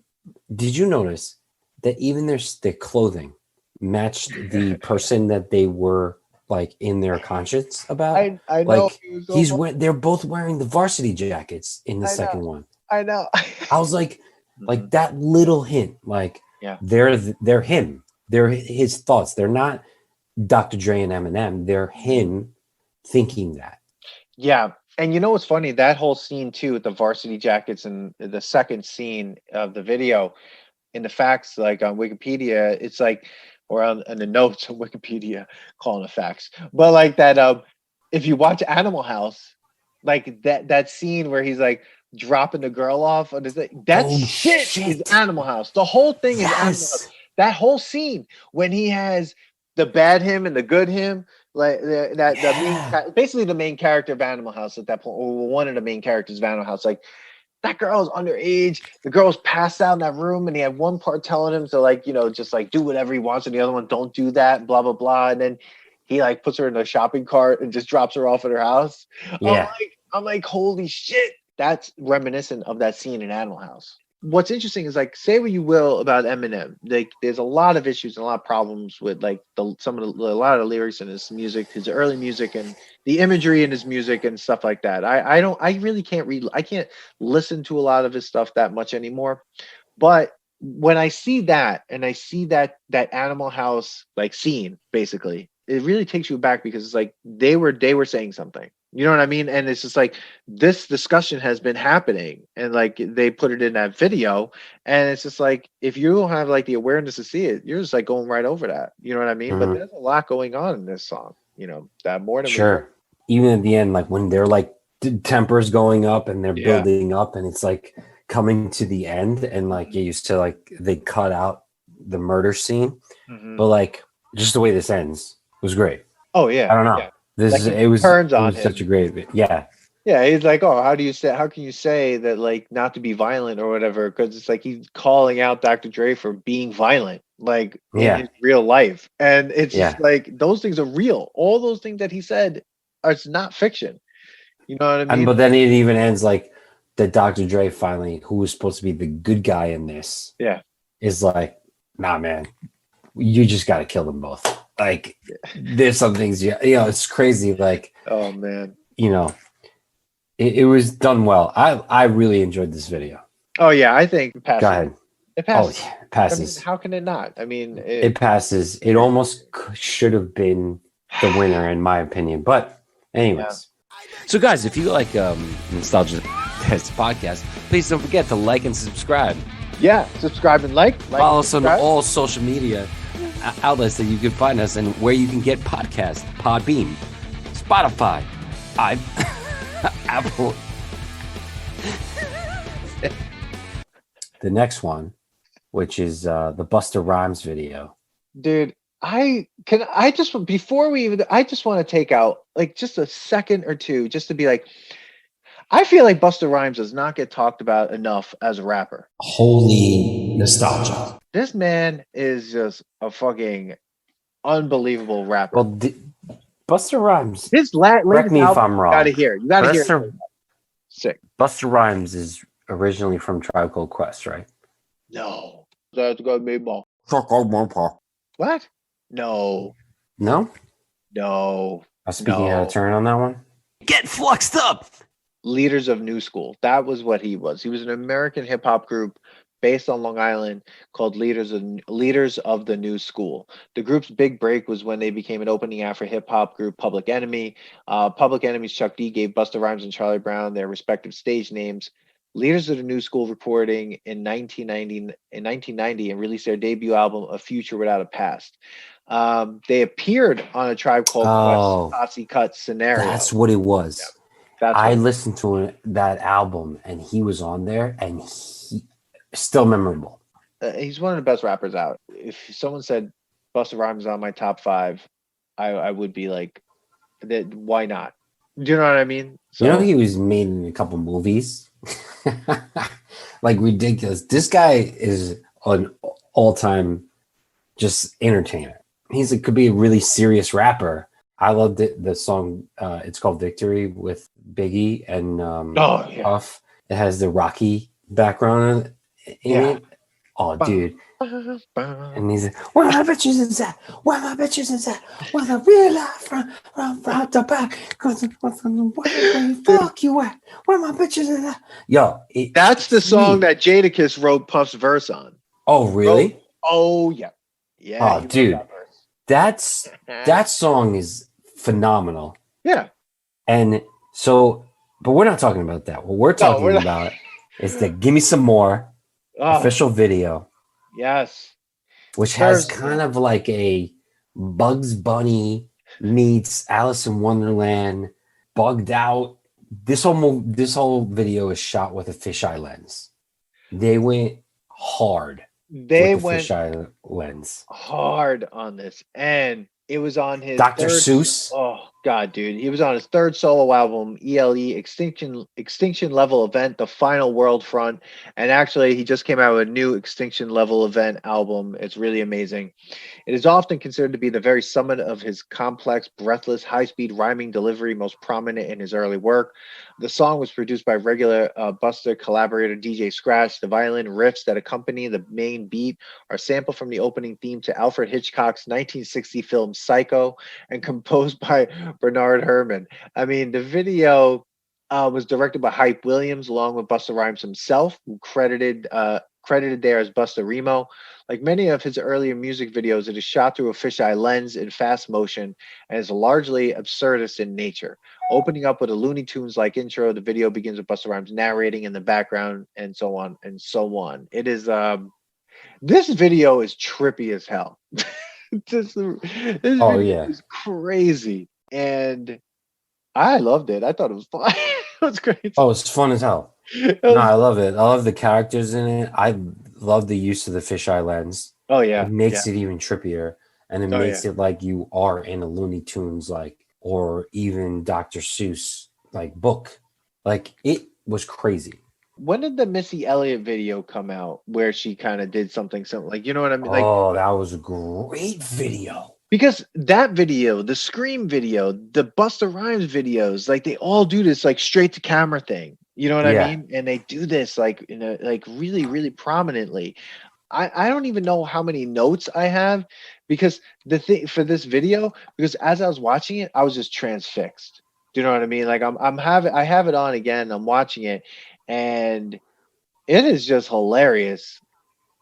did you notice that even their clothing matched the person that they were like in their conscience about? I know. Like, they're both wearing the varsity jackets in the second one. I know. I was like that little hint, like, they're him. They're his thoughts. They're not Dr. Dre and Eminem. They're him thinking that. Yeah. And you know what's funny? That whole scene too, with the varsity jackets and the second scene of the video, in the facts, like on Wikipedia, it's like, or on the notes on Wikipedia, calling it facts. But like that, if you watch Animal House, like that scene where he's like dropping the girl off, shit is Animal House. The whole thing is Animal House. That whole scene when he has the bad him and the good him, like basically the main character of Animal House at that point, or one of the main characters of Animal House, like, that girl is underage. The girl's passed out in that room, and he had one part telling him to, like, you know, just like do whatever he wants, and the other one, don't do that, blah blah blah. And then he like puts her in a shopping cart and just drops her off at her house. Yeah, I'm like, holy shit, that's reminiscent of that scene in Animal House. What's interesting is, like, say what you will about Eminem, like there's a lot of issues and a lot of problems with like a lot of the lyrics in his music, his early music, and the imagery in his music and stuff like that. I really can't I can't listen to a lot of his stuff that much anymore. But when I see that, and I see that Animal House like scene, basically, it really takes you back, because it's like they were saying something. You know what I mean? And it's just like, this discussion has been happening, and like they put it in that video, and it's just like, if you don't have like the awareness to see it, you're just like going right over that. You know what I mean? But there's a lot going on in this song, you know, that more than even at the end, like when they're like tempers going up and they're building up, and it's like coming to the end, and like you used to, like, they cut out the murder scene, but like just the way this ends was great. Oh yeah, I don't know. Yeah. It was such a great, yeah. He's like, oh, how can you say that, like, not to be violent or whatever? Because it's like he's calling out Dr. Dre for being violent. like in his real life. And it's just like those things are real. All those things that he said are not fiction. You know what I mean? But then it even ends like that Dr. Dre finally, who was supposed to be the good guy in this, is like, nah, man, you just got to kill them both. Like, there's some things, it's crazy. Like, oh man, it was done well. I really enjoyed this video. Oh yeah, I think it passes. Go ahead. It passes. Oh, yeah, it passes. I mean, how can it not? I mean, it passes. It almost should have been the winner, in my opinion. But anyways. Yeah. So guys, if you like Nostalgia Test podcast, please don't forget to like and subscribe. Yeah, subscribe and like. Follow us on all social media outlets that you can find us and where you can get podcasts. Podbean, Spotify, Apple. The next one, which is the Busta Rhymes video. Dude, I just want to take out like just a second or two just to be like, I feel like Busta Rhymes does not get talked about enough as a rapper. Holy nostalgia. This man is just a fucking unbelievable rapper. Well, Busta Rhymes. His correct me if I'm wrong. You gotta hear. Sick. Busta Rhymes is originally from Tribe Called Quest, right? No. That's gonna be more. What? No. No? No. I'm speaking out of turn on that one. Get fluxed up. Leaders of New School. That was what he was. He was an American hip hop group based on Long Island called Leaders of the New School. The group's big break was when they became an opening act for hip hop group Public Enemy. Public Enemy's Chuck D gave Busta Rhymes and Charlie Brown their respective stage names. Leaders of the New School recording in 1990 and released their debut album, A Future Without a Past. They appeared on a Tribe Called Quest Posse Cut Scenario. That's what it was. Yeah. I listened to that album and he was on there and he still memorable. He's one of the best rappers out. If someone said Busta Rhymes is on my top 5, I would be like, why not? Do you know what I mean? So, he was made in a couple movies. Like ridiculous. This guy is an all-time just entertainer. Could be a really serious rapper. I loved it. The song, it's called Victory with Biggie and Puff. It has the Rocky background in it. Oh, dude. And he's like, where my bitches is at? Where my bitches is at? Where the real life from the back? Cause where fuck you at? Where my bitches is at? Yo. That's the song that Jadakiss wrote Puff's verse on. Oh, really? Oh, yeah. Yeah. Oh, dude. That song is phenomenal. Yeah. And so, but we're not talking about that. What we're talking about is the Gimme Some More official video. Yes. Which has kind of like a Bugs Bunny meets Alice in Wonderland, bugged out. This whole video is shot with a fisheye lens. They went hard. They went fisheye lens hard on this, and it was on his Dr. Seuss. Oh God, dude, he was on his third solo album, ELE Extinction Level Event, The Final World Front, and actually, he just came out with a new Extinction Level Event album. It's really amazing. It is often considered to be the very summit of his complex, breathless, high-speed rhyming delivery, most prominent in his early work. The song was produced by regular Busta collaborator DJ Scratch. The violin riffs that accompany the main beat are sampled from the opening theme to Alfred Hitchcock's 1960 film Psycho and composed by Bernard Herrmann. I mean, the video was directed by Hype Williams along with Busta Rhymes himself, who credited there as Busta Remo. Like many of his earlier music videos, it is shot through a fisheye lens in fast motion and is largely absurdist in nature. Opening up with a Looney Tunes-like intro, the video begins with Busta Rhymes narrating in the background and so on and so on. It is this video is trippy as hell. This video is crazy, and I loved it. I thought it was fun. It was great. Oh, it's fun as hell. No, I love it. I love the characters in it. I love the use of the fisheye lens. Oh yeah, it makes it even trippier, and it makes it like you are in a Looney Tunes or even Dr. Seuss book. Like, it was crazy. When did the Missy Elliott video come out where she kind of did something like, you know what I mean? Like, Oh, that was a great video. because that video, the Scream video, the Busta Rhymes videos, like they all do this like straight to camera thing. You know what I Yeah. mean? And they do this like in a like really, really prominently. I don't even know how many notes I have because the thing for this video, because as I was watching it, I was just transfixed. Do you know what I mean? Like I have it on again, I'm watching it, and it is just hilarious.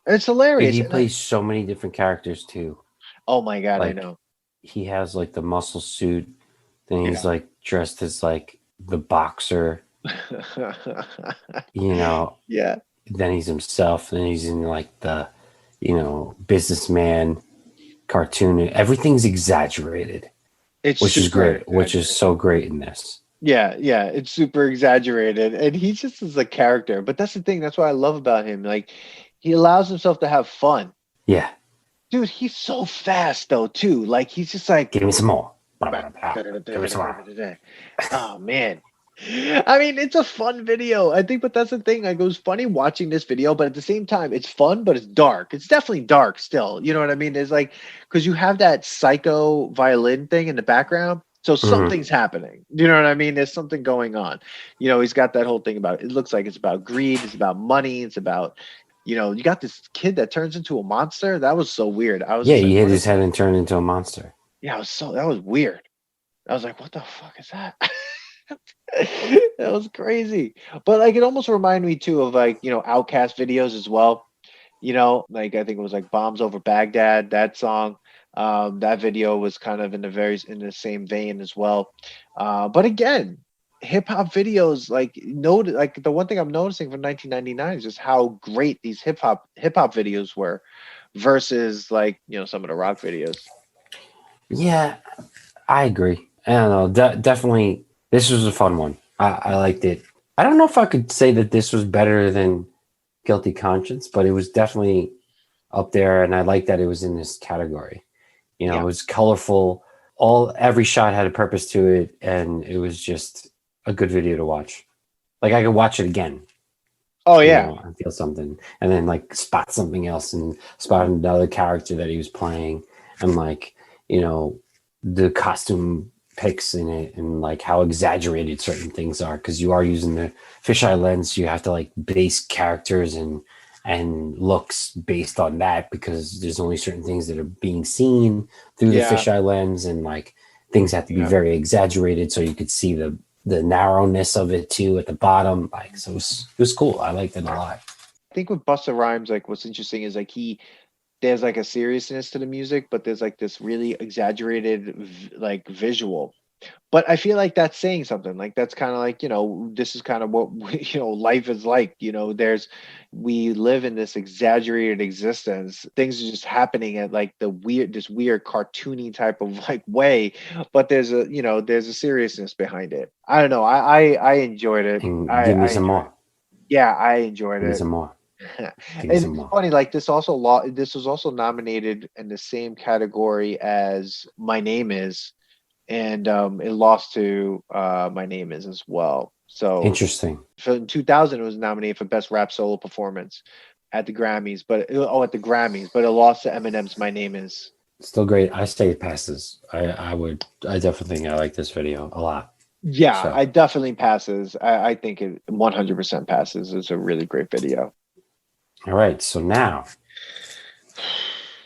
It's Dude, hilarious. he And plays so many different characters too. oh my god, I Like know. he has like the muscle suit, then he's Yeah. like dressed as like the boxer, you know, Yeah. then he's himself, then he's in like the, businessman cartoon. Everything's exaggerated, It's which is super great, which is so great in this. yeah, it's super exaggerated, and he just is a character. But that's the thing. That's what I love about him. Like, he allows himself to have fun. Yeah. Dude, he's so fast though too. Like he's just like, Give me some more. give me some more. Oh man. I mean, it's a fun video. I think, but that's the thing. Like, it was funny watching this video, but at the same time, it's fun, but it's dark. It's definitely dark still. You know what I mean? It's like because you have that psycho violin thing in the background. So something's happening. You know what I mean? There's something going on. You know, he's got that whole thing about it looks like it's about greed, it's about money, it's about you got this kid that turns into a monster. That was so weird. I was Yeah, just like, he hit his head and turned into a monster. yeah, that was weird. I was like, what the fuck is that? That was crazy. But like it almost reminded me too of like, Outcast videos as well. Like I think it was like Bombs Over Baghdad, that song. That video was kind of in the same vein as well. But again, hip hop videos, like the one thing I'm noticing from 1999 is just how great these hip hop videos were versus like some of the rock videos. Yeah, I agree. I don't know. Definitely, this was a fun one. I liked it. I don't know if I could say that this was better than Guilty Conscience, but it was definitely up there, and I like that it was in this category. It was colorful. Every shot had a purpose to it, and it was just a good video to watch. Like I could watch it again. Oh yeah, and feel something, and then like spot something else, and spot another character that he was playing, and like the costume picks in it, and like how exaggerated certain things are because you are using the fisheye lens. You have to like base characters and looks based on that because there's only certain things that are being seen through the fisheye lens, and like things have to be very exaggerated so you could see the narrowness of it too at the bottom. Like, so it was cool. I liked it a lot. I think with Busta Rhymes, like what's interesting is like there's like a seriousness to the music, but there's like this really exaggerated like visual. But I feel like that's saying something. Like that's kind of like, this is kind of what life is like. We live in this exaggerated existence. Things are just happening at like this weird cartoony type of like way. But there's a seriousness behind it. I don't know. I enjoyed it. Give me some more. Yeah, I enjoyed Give it. me some more. And it's funny, like this was also nominated in the same category as My Name Is, and it lost to My Name Is as well. So interesting. So in 2000, it was nominated for Best Rap Solo Performance at the Grammys, but it lost to Eminem's My Name Is. Still great. I say it passes. I definitely think I like this video a lot. Yeah, so. I definitely passes. I think it 100% passes. It's a really great video. All right, so now,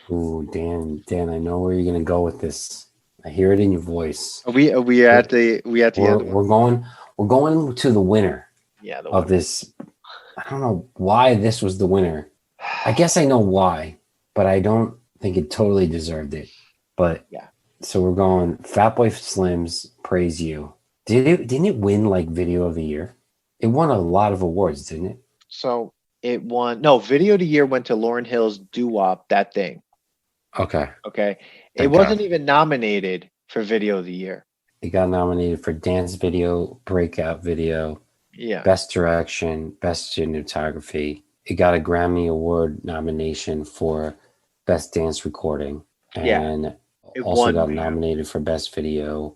Dan, I know where you're gonna go with this. I hear it in your voice. Are we at the end? We're going to the winner. Yeah, of this. I don't know why this was the winner. I guess I know why, but I don't think it totally deserved it. But yeah, so we're going Fatboy Slim's "Praise You." Didn't it win like Video of the Year? It won a lot of awards, didn't it? So it won. No, Video of the Year went to Lauryn Hill's "Doo Wop," That Thing. Okay. It wasn't even nominated for Video of the Year. It got nominated for Dance Video, Breakout Video, Best Direction, Best Cinematography. It got a Grammy Award nomination for Best Dance Recording, and it also got nominated for Best Video.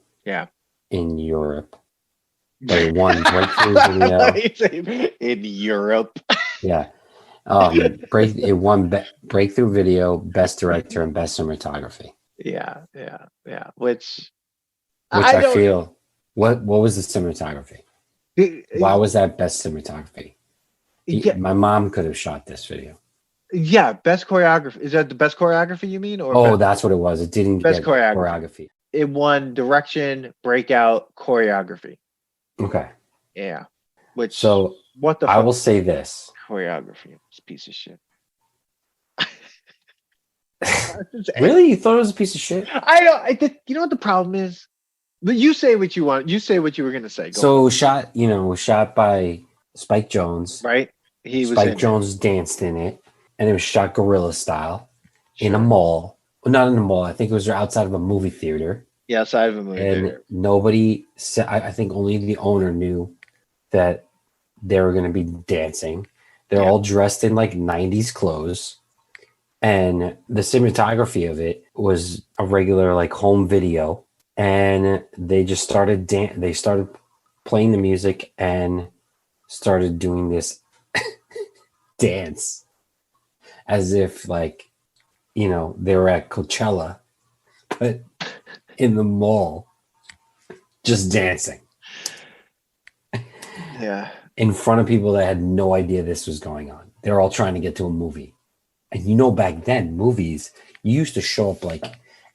In Europe. but it won breakthrough video in Europe. Yeah. It won breakthrough video, best director, and best cinematography. Yeah. Which I feel. What was the cinematography? Why was that best cinematography? My mom could have shot this video. Yeah, best choreography. Is that the best choreography you mean? Or that's what it was. It didn't best get choreography. It won direction, breakout, choreography. Okay. Yeah. Which what the fuck? I will say this. Choreography. This piece of shit. Really? You thought it was a piece of shit? You know what the problem is? But you say what you want. You say what you were gonna say. Shot by Spike Jonze. Right. Spike Jonze danced in it, and it was shot guerrilla style in a mall. Well, not in a mall. I think it was outside of a movie theater. Yeah, outside of a movie theater. Nobody said. I think only the owner knew that they were going to be dancing. They're all dressed in like 90s clothes. And the cinematography of it was a regular like home video. And they just started they started playing the music and started doing this dance as if like, they were at Coachella, but in the mall, just dancing. Yeah. In front of people that had no idea this was going on. They're all trying to get to a movie. And back then, movies, you used to show up like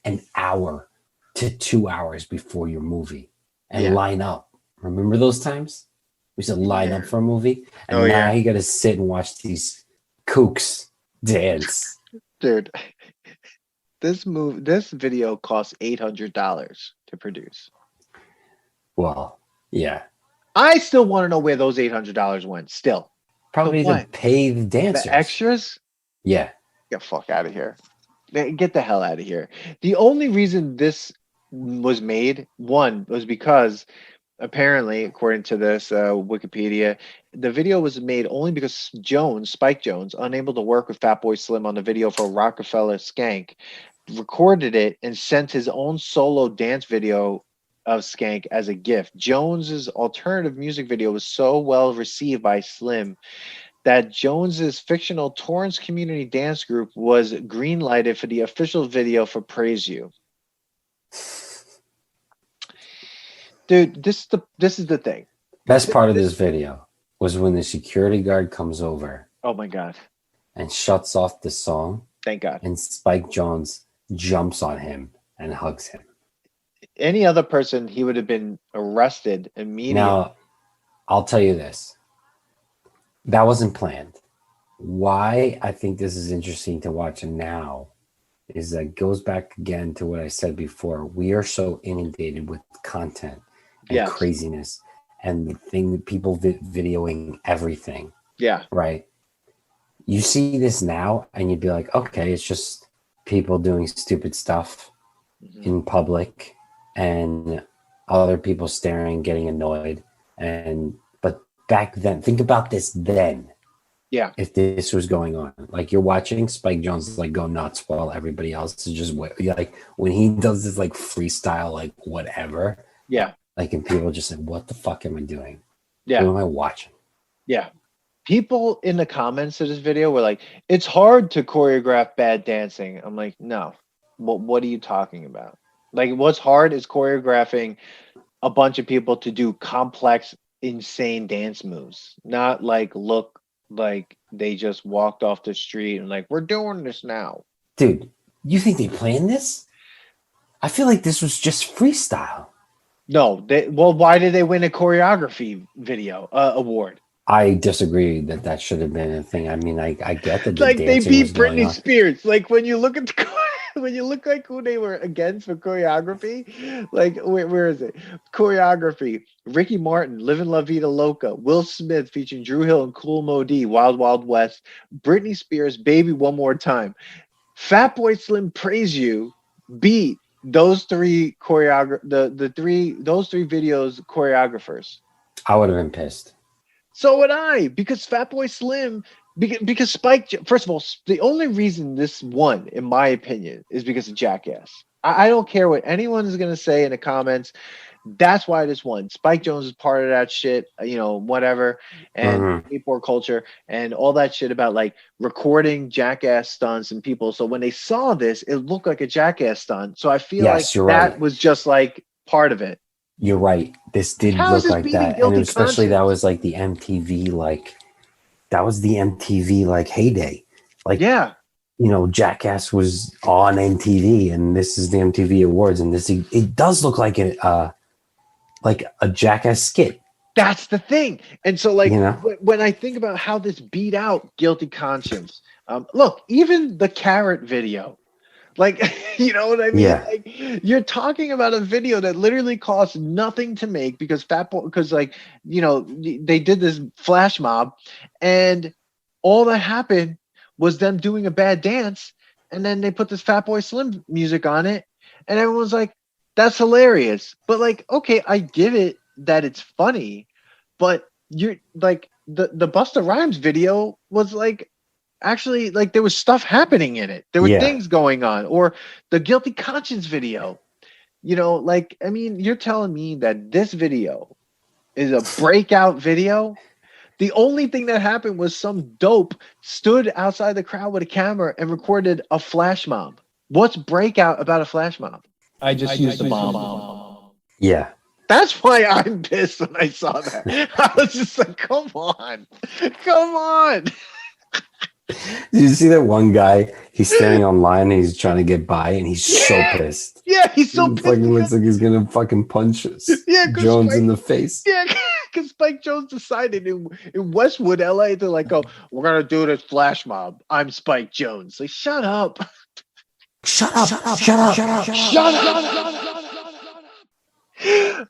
an hour to 2 hours before your movie and line up. Remember those times? We used to line up for a movie. And now you got to sit and watch these kooks dance. Dude, this video cost $800 to produce. Well, yeah. I still want to know where those $800 went. Still, probably to pay the dancers, the extras. Yeah, get the fuck out of here. Get the hell out of here. The only reason this was made was because apparently, according to this Wikipedia, the video was made only because Spike Jonze, unable to work with Fatboy Slim on the video for Rockefeller Skank, recorded it and sent his own solo dance video of Skank as a gift. Jones's alternative music video was so well received by Slim that Jones's fictional Torrance community dance group was greenlighted for the official video for Praise You. Dude, this is the thing. Best part of this video was when the security guard comes over. Oh my God. And shuts off the song. Thank God. And Spike Jonze jumps on him and hugs him. Any other person, he would have been arrested immediately. Now, I'll tell you this. That wasn't planned. Why I think this is interesting to watch now is that goes back again to what I said before. We are so inundated with content and craziness and the thing that people videoing everything. Yeah. Right. You see this now and you'd be like, okay, it's just people doing stupid stuff in public and other people staring, getting annoyed. But back then, think about this then. Yeah. If this was going on, like you're watching Spike Jonze like go nuts while everybody else is just like when he does this like freestyle, like whatever. Yeah. Like, and people just like, what the fuck am I doing? Yeah. What am I watching? Yeah. People in the comments of this video were like, it's hard to choreograph bad dancing. I'm like, no. What are you talking about? Like, what's hard is choreographing a bunch of people to do complex, insane dance moves, not like look like they just walked off the street and like, we're doing this now. Dude, you think they planned this? I feel like this was just freestyle. No, why did they win a choreography video award? I disagree that should have been a thing. I mean, I get that like they beat Britney Spears. Like when you look at when you look like who they were against for choreography, like where is it? Choreography: Ricky Martin, "Livin' La Vida Loca," Will Smith featuring Drew Hill and Kool Moe Dee, "Wild Wild West," Britney Spears, "Baby One More Time." Fatboy Slim, "Praise You" beat those three those three videos choreographers. I would have been pissed. So would I, because Fatboy Slim, because Spike. First of all, the only reason this won, in my opinion, is because of Jackass. I don't care what anyone is going to say in the comments. That's why this won. Spike Jonze is part of that shit, you know, whatever, and skateboard culture and all that shit about like recording jackass stunts and people. So when they saw this, it looked like a jackass stunt. So I feel like that was just like part of it. You're right. This did look like that, and especially that was like the MTV, like that was the MTV like heyday. Like, yeah, you know, Jackass was on MTV, and this is the MTV Awards, and this it does look like a Jackass skit. That's the thing. And so, like, you know? when I think about how this beat out Guilty Conscience, look, even the Carrot video, like, you know what I mean? Yeah. Like, you're talking about a video that literally costs nothing to make because like, you know, they did this flash mob, and all that happened was them doing a bad dance, and then they put this Fatboy Slim music on it, and everyone's like, that's hilarious. But like, okay, I give it that it's funny, but you're like the Busta Rhymes video was like actually like there was stuff happening in it. There were things going on. Or the Guilty Conscience video, you know, like, I mean, you're telling me that this video is a breakout video? The only thing that happened was some dope stood outside the crowd with a camera and recorded a flash mob. What's breakout about a flash mob? I just used the bomb. Yeah. That's why I'm pissed when I saw that. I was just like, come on. Come on. Did you see that one guy? He's standing online and he's trying to get by, and he's so pissed. Yeah, he's so pissed. Fucking looks like he's gonna fucking punch us. Jones in the face. Yeah, because Spike Jonze decided in Westwood, LA, they're like, oh, we're gonna do this flash mob. I'm Spike Jonze. Like, shut up. Shut up.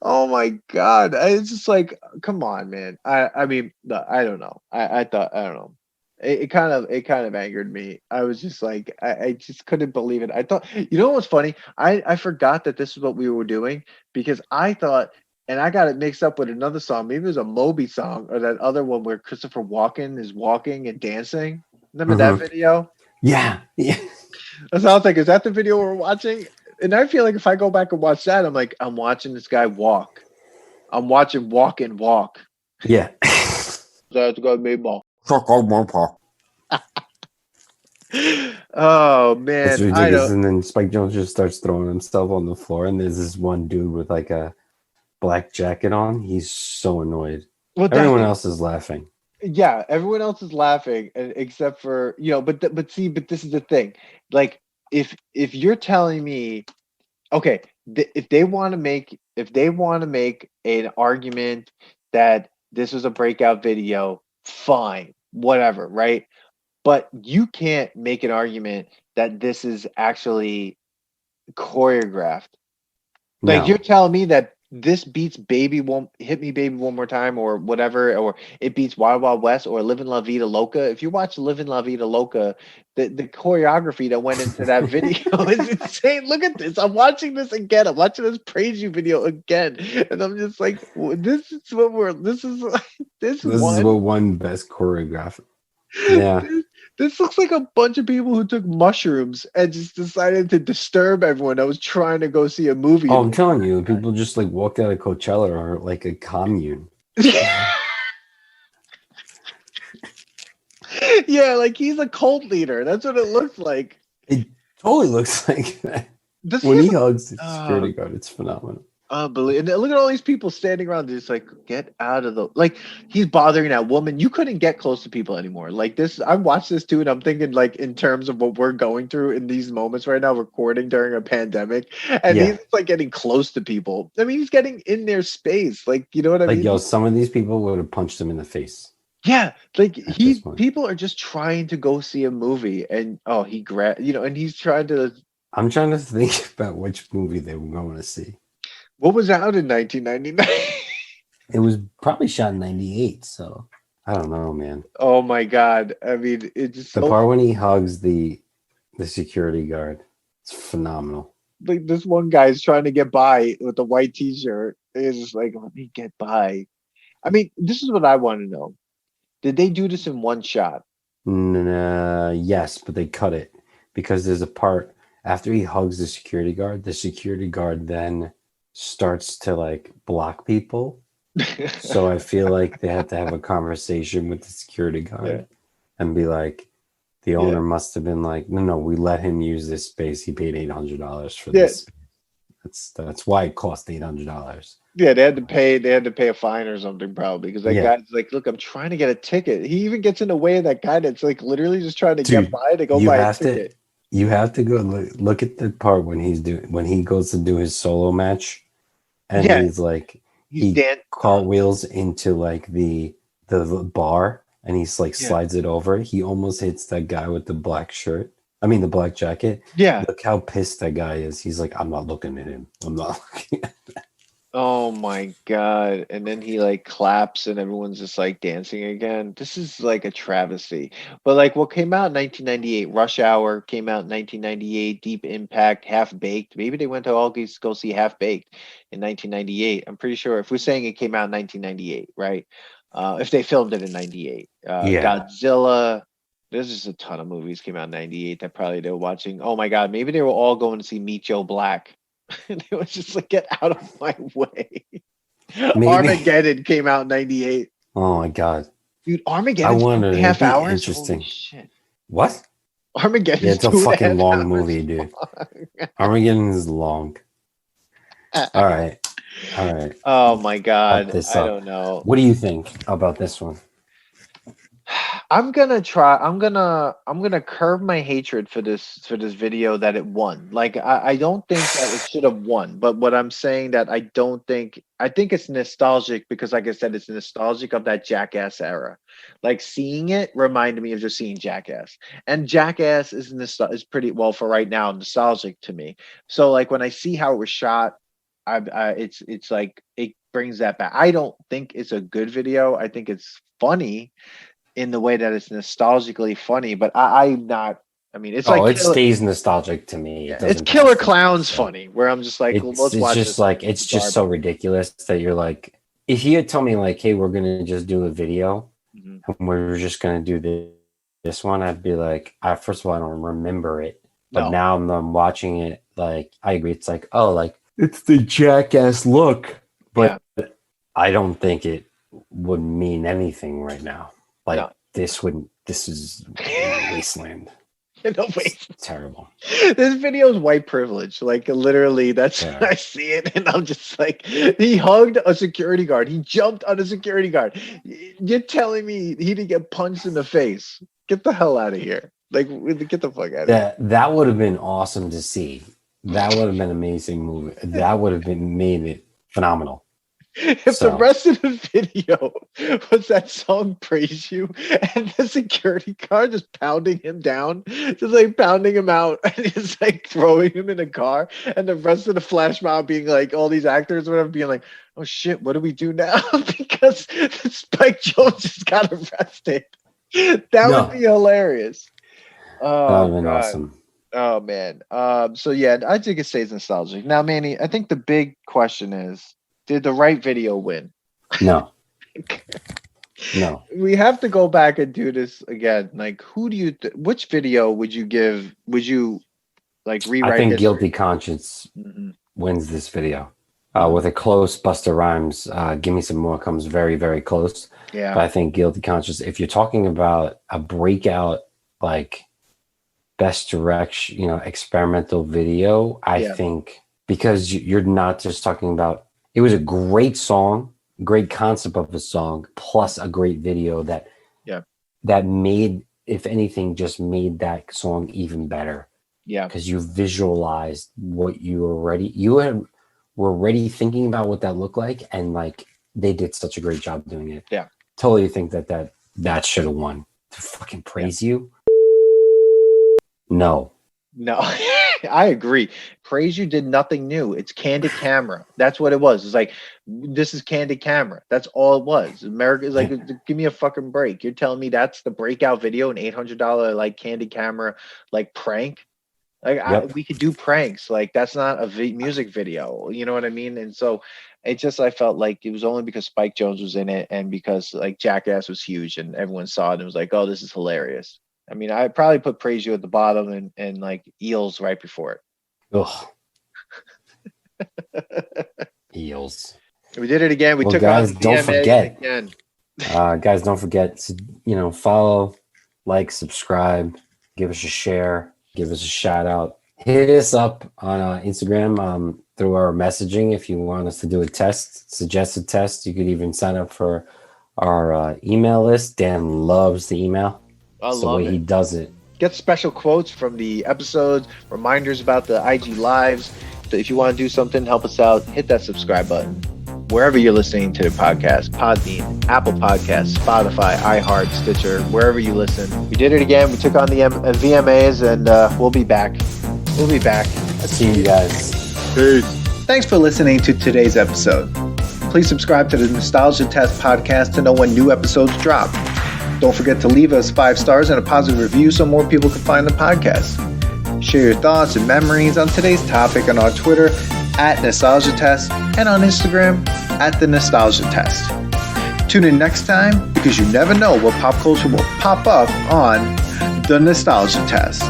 Oh my God. It's just like, come on, man. I mean, I don't know. I don't know. It kind of angered me. I was just like, I just couldn't believe it. I thought, you know what's funny? I forgot that this is what we were doing, because I thought, and I got it mixed up with another song. Maybe it was a Moby song, or that other one where Christopher Walken is walking and dancing. Remember that video? Yeah. That's how I was like, is that the video we're watching? And I feel like if I go back and watch that, I'm like, I'm watching this guy walk. I'm watching Walk and Walk. Yeah. That's got me ball. Oh man, it's ridiculous. And then Spike Jonze just starts throwing himself on the floor, and there's this one dude with like a black jacket on. He's so annoyed. Well, everyone else is laughing. Yeah, everyone else is laughing, except for, you know. But this is the thing. Like, if you're telling me, okay, if they want to make an argument that this was a breakout video, fine, whatever, right? But you can't make an argument that this is actually choreographed. Like, you're telling me that this beats Baby Won't Hit Me Baby One More Time, or whatever, or it beats Wild Wild West, or Livin' La Vida Loca. If you watch Livin' La Vida Loca, the choreography that went into that video is insane. Look at this. I'm watching this again. I'm watching this Praise You video again, and I'm just like, this is what one best choreographer. Yeah. This looks like a bunch of people who took mushrooms and just decided to disturb everyone that was trying to go see a movie. Oh, I'm telling you, people just like walked out of Coachella or like a commune. Yeah, like he's a cult leader. That's what it looks like. It totally looks like that. When he hugs the security guard, it's phenomenal. Unbelievable. And look at all these people standing around, just like, get out of the, like, he's bothering that woman. You couldn't get close to people anymore. Like this, I watched this too, and I'm thinking, like, in terms of what we're going through in these moments right now, recording during a pandemic, and he's like getting close to people. I mean, he's getting in their space. Like, you know what I mean? Like, yo, some of these people would have punched him in the face. Yeah, like people are just trying to go see a movie, and and he's trying to. I'm trying to think about which movie they were going to see. What was out in 1999? It was probably shot in 98, so I don't know, man. Oh my God. I mean, it's just the part when he hugs the security guard, it's phenomenal. Like, this one guy's trying to get by with a white t-shirt. It's just like, let me get by. I mean, this is what I want to know. Did they do this in one shot? Yes, but they cut it because there's a part after he hugs the security guard then starts to like block people. So I feel like they had to have a conversation with the security guard and be like, the owner must have been like, no, we let him use this space. He paid $800 for this. That's why it cost $800. Yeah, they had to pay a fine or something probably because that guy's like, look, I'm trying to get a ticket. He even gets in the way of that guy that's like literally just trying to get by to go buy a ticket. You have to go look at the part when he goes to do his solo match, and he's like he cartwheels into like the bar, and he's like slides it over. He almost hits that guy with the black shirt. I mean the black jacket. Yeah. Look how pissed that guy is. He's like, I'm not looking at him. I'm not looking at that. Oh my God. And then he like claps and everyone's just like dancing again. This is like a travesty. But like what came out in 1998, Rush Hour came out in 1998, Deep Impact, Half Baked. Maybe they went to all go see Half Baked in 1998. I'm pretty sure if we're saying it came out in 1998, right? If they filmed it in 98. Godzilla. There's just a ton of movies came out in 98 that probably they were watching. Oh my God. Maybe they were all going to see Meet Joe Black. And it was just like, get out of my way. Maybe. Armageddon came out in 98. Oh my God. Dude, Armageddon 2.5 hours? Interesting. Holy shit. What? Armageddon. Yeah, it's a fucking long movie, dude. Armageddon is long. All right. Oh my God. I don't know. What do you think about this one? I'm gonna curb my hatred for this video that it won. Like I don't think that it should have won, but what I'm saying that I think it's nostalgic because like I said, it's nostalgic of that Jackass era. Like seeing it reminded me of just seeing Jackass. And Jackass is pretty well for right now nostalgic to me. So like when I see how it was shot, it's like it brings that back. I don't think it's a good video. I think it's funny in the way that it's nostalgically funny, but I'm not. I mean, it's like it stays nostalgic to me. It's Killer Clowns funny, where I'm just like, let's watch. It's just like it's just so ridiculous that you're like, if you had told me like, hey, we're gonna just do a video and we're just gonna do this one, I'd be like, first of all, I don't remember it, but now I'm watching it. Like, I agree. It's like, oh, like it's the Jackass look, but I don't think it would mean anything right now. Like this is wasteland. No, wait. It's terrible. This video is white privilege. Like literally, that's I see it, and I'm just like, he hugged a security guard. He jumped on a security guard. You're telling me he didn't get punched in the face? Get the hell out of here! Like, get the fuck out of here. That would have been awesome to see. That would have been an amazing movie. That would have made it phenomenal. If the rest of the video was that song Praise You and the security guard just pounding him down, just like pounding him out and just like throwing him in a car, and the rest of the flash mob being like all these actors or whatever being like, oh shit, what do we do now? Because Spike Jones just got arrested. That would be hilarious. Oh, that would have been awesome. Oh man. So yeah, I think it stays nostalgic. Now, Manny, I think the big question is, did the right video win? No. No. We have to go back and do this again. Like, who do you which video would you give? Would you like rewrite? I think history? Guilty Conscience wins this video. With a close Busta Rhymes, Gimme Some More comes very, very close. Yeah. But I think Guilty Conscience, if you're talking about a breakout, like best direction, experimental video, I think because you're not just talking about, it was a great song, great concept of a song, plus a great video that made, if anything, just made that song even better. Yeah. Because you visualized what you were already thinking about what that looked like, and like they did such a great job doing it. Yeah. Totally think that should have won. To fucking praise you. No. I agree. Praise You did nothing new. It's candid camera. That's what it was. It's like, this is candid camera. That's all it was. America is like, give me a fucking break. You're telling me that's the breakout video, an $800 like candid camera like prank? Like we could do pranks. Like that's not a music video. You know what I mean? And so I felt like it was only because Spike Jones was in it and because like Jackass was huge and everyone saw it and was like, oh, this is hilarious. I mean, I probably put Praise You at the bottom and like Eels right before it. Ugh. Eels. We did it again. We Well, took guys, on don't VMA forget. again. Guys, don't forget to follow, like, subscribe, give us a share, give us a shout out. Hit us up on Instagram through our messaging if you want us to do a test, suggest a test. You could even sign up for our email list. Dan loves the email. That's the way he does it. Get special quotes from the episodes, reminders about the IG lives. So if you want to do something, help us out, hit that subscribe button. Wherever you're listening to the podcast, Podbean, Apple Podcasts, Spotify, iHeart, Stitcher, wherever you listen. We did it again. We took on the VMAs, and we'll be back. We'll be back. I'll see you guys. Peace. Thanks for listening to today's episode. Please subscribe to the Nostalgia Test podcast to know when new episodes drop. Don't forget to leave us 5 stars and a positive review so more people can find the podcast. Share your thoughts and memories on today's topic on our Twitter @NostalgiaTest and on Instagram @TheNostalgiaTest. Tune in next time because you never know what pop culture will pop up on The Nostalgia Test.